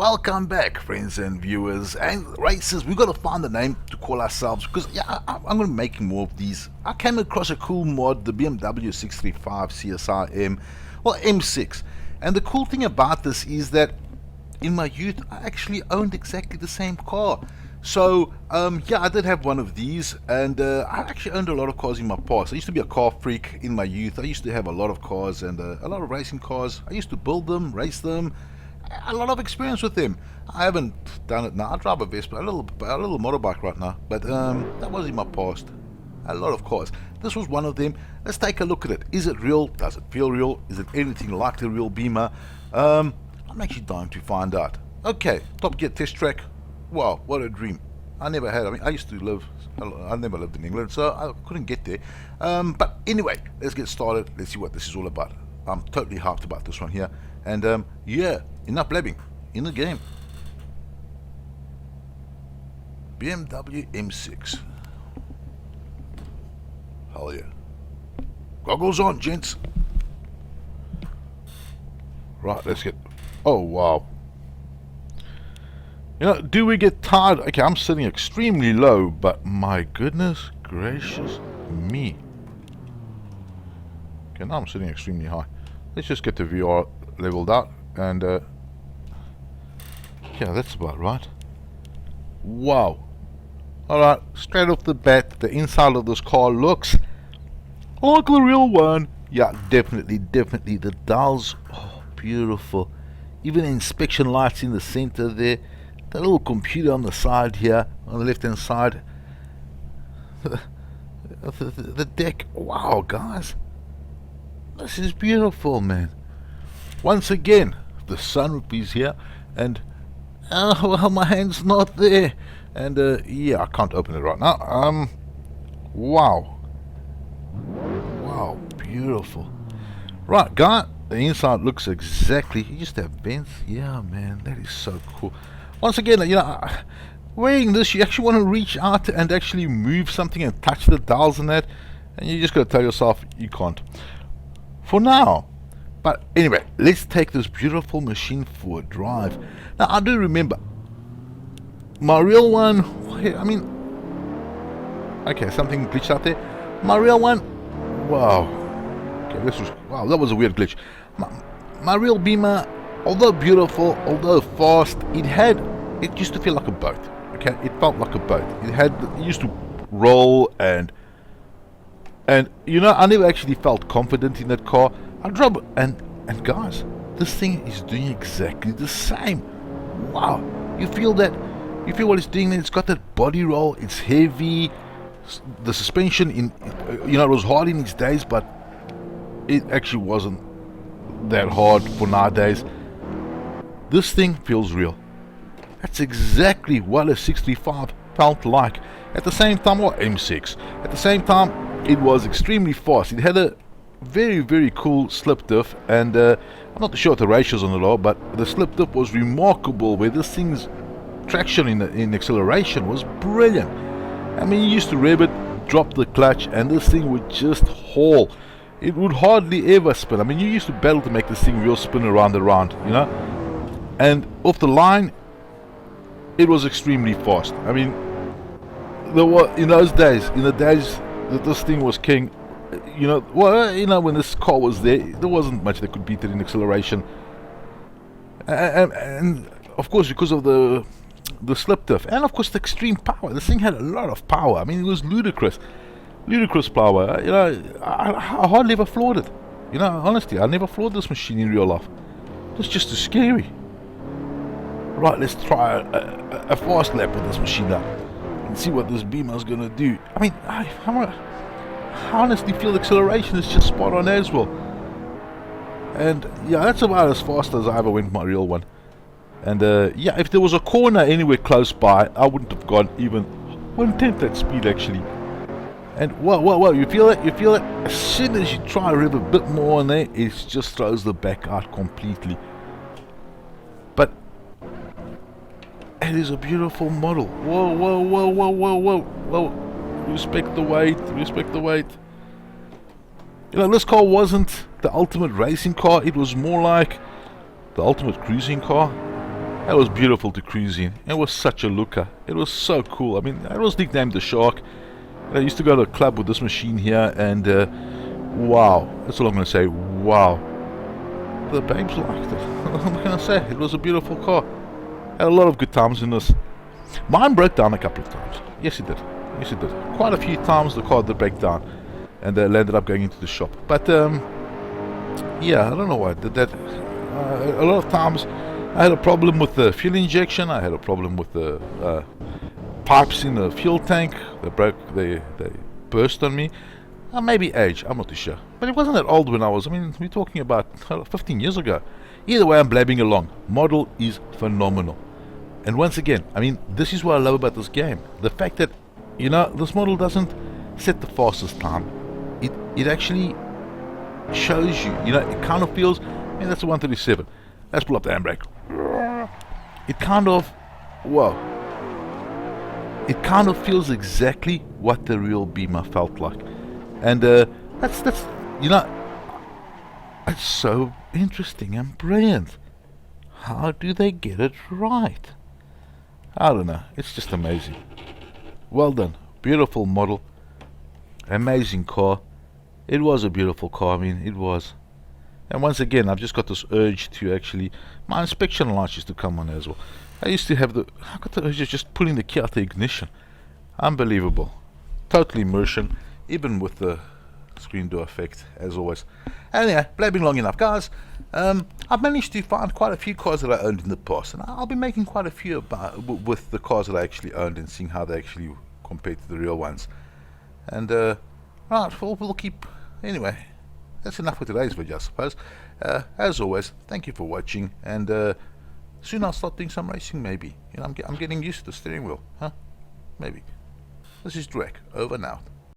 Welcome back, friends and viewers and racers. We've got to find a name to call ourselves because I'm going to be making more of these. I came across a cool mod, the BMW 635 CSI M6, and the cool thing about this is that in my youth I actually owned exactly the same car. So yeah, I did have one of these, and I actually owned a lot of cars in my past. I used to be a car freak in my youth. I used to have a lot of cars and a lot of racing cars. I used to build them, race them. A lot of experience with them. I haven't done it now. I drive a Vespa, a little motorbike right now, but that was in my past. A lot of cars. This was one of them. Let's take a look at it. Is it real? Does it feel real? Is it anything like the real Beamer? I'm actually dying to find out. Okay, Top Gear test track. Wow, what a dream. I never had. I mean, I never lived in England, so I couldn't get there. But anyway, let's get started. Let's see what this is all about. I'm totally hyped about this one here. And yeah, enough blabbing. In the game. BMW M6. Hell yeah. Goggles on, gents. Right, let's get... Oh, wow. You know, do we get tired? Okay, I'm sitting extremely low, but my goodness gracious me. Okay, now I'm sitting extremely high. Let's just get the VR leveled out, and yeah, that's about right. Wow. Alright, straight off the bat, the inside of this car looks like the real one. Yeah, definitely, the dials, oh, beautiful. Even inspection lights in the center there. The little computer on the side here, on the left hand side. The deck, wow guys. This is beautiful, man. Once again, the sunroof is here, and oh well, my hand's not there, and yeah, I can't open it right now. Wow, beautiful. Right, guy, the inside looks exactly. You just have vents. Yeah, man, that is so cool. Once again, you know, wearing this, you actually want to reach out and actually move something and touch the dials and that, and you just got to tell yourself you can't. For now. But anyway, let's take this beautiful machine for a drive. Now, I do remember my real one. I mean, okay, something glitched out there. My real one, wow. Okay, this was, wow, that was a weird glitch. My real Beamer, although beautiful, although fast, it used to feel like a boat. Okay, it felt like a boat. It used to roll, and you know, I never actually felt confident in that car. I drove, and guys, this thing is doing exactly the same. Wow, you feel that? You feel what it's doing there? It's got that body roll. It's heavy. The suspension, you know, it was hard in its days, but it actually wasn't that hard for nowadays. This thing feels real. That's exactly what a 65 felt like. At the same time, or M6. At the same time, it was extremely fast. It had a very cool slip diff, and I'm not sure what the ratios on it are, but the slip diff was remarkable, where this thing's traction in acceleration was brilliant. I mean, you used to rev it, drop the clutch, and this thing would just haul. It would hardly ever spin. I mean, you used to battle to make this thing real spin around, you know, and off the line it was extremely fast. I mean, there were, in those days, in the days that this thing was king, you know, well, you know, when this car was there wasn't much that could beat it in acceleration, and of course because of the slip diff, and of course the extreme power. This thing had a lot of power. I mean, it was ludicrous power. You know, I hardly ever floored it. You know, honestly, I never floored this machine in real life. It was just too scary. Right, let's try a fast lap with this machine now and see what this Beamer's gonna do. I mean, I honestly feel the acceleration is just spot on as well. And yeah, that's about as fast as I ever went my real one. And yeah, if there was a corner anywhere close by, I wouldn't have gone even 1/10 that speed actually. And whoa, you feel it? As soon as you try to rev a bit more on there, it just throws the back out completely. But it is a beautiful model. Whoa. Respect the weight. You know, this car wasn't the ultimate racing car. It was more like the ultimate cruising car. That was beautiful to cruise in. It was such a looker. It was so cool. I mean, it was nicknamed the Shark. I used to go to a club with this machine here, and wow, that's all I'm going to say. Wow, the babes liked it. What am I going to say? It was a beautiful car. Had a lot of good times in this. Mine broke down a couple of times. Yes, it did. Yes, it did. Quite a few times the car did break down, and they ended up going into the shop. But yeah, I don't know why I did that. A lot of times I had a problem with the fuel injection. I had a problem with the pipes in the fuel tank. They broke. They burst on me. Maybe age. I'm not too sure. But it wasn't that old when I was. I mean, we're talking about 15 years ago. Either way, I'm blabbing along. Model is phenomenal. And once again, I mean, this is what I love about this game. The fact that, you know, this model doesn't set the fastest time. It actually shows you. You know, it kind of feels. I mean, that's a 137. Let's pull up the handbrake. It kind of, whoa. It kind of feels exactly what the real Beamer felt like, and that's you know, it's so interesting and brilliant. How do they get it right? I don't know. It's just amazing. Well done. Beautiful model. Amazing car. It was a beautiful car. I mean, it was. And once again, I've just got this urge to actually, my inspection lights used to come on as well. I used to have I got the urge of just pulling the key out the ignition. Unbelievable. Total immersion, even with the screen door effect, as always. Anyway, blabbing long enough, guys. I've managed to find quite a few cars that I owned in the past, and I'll be making quite a few with the cars that I actually owned and seeing how they actually compare to the real ones. And, right, we'll keep, anyway. That's enough for today's video, I suppose. As always, thank you for watching, and soon I'll start doing some racing, maybe. You know, I'm getting used to the steering wheel, huh? Maybe. This is Drake, over and out.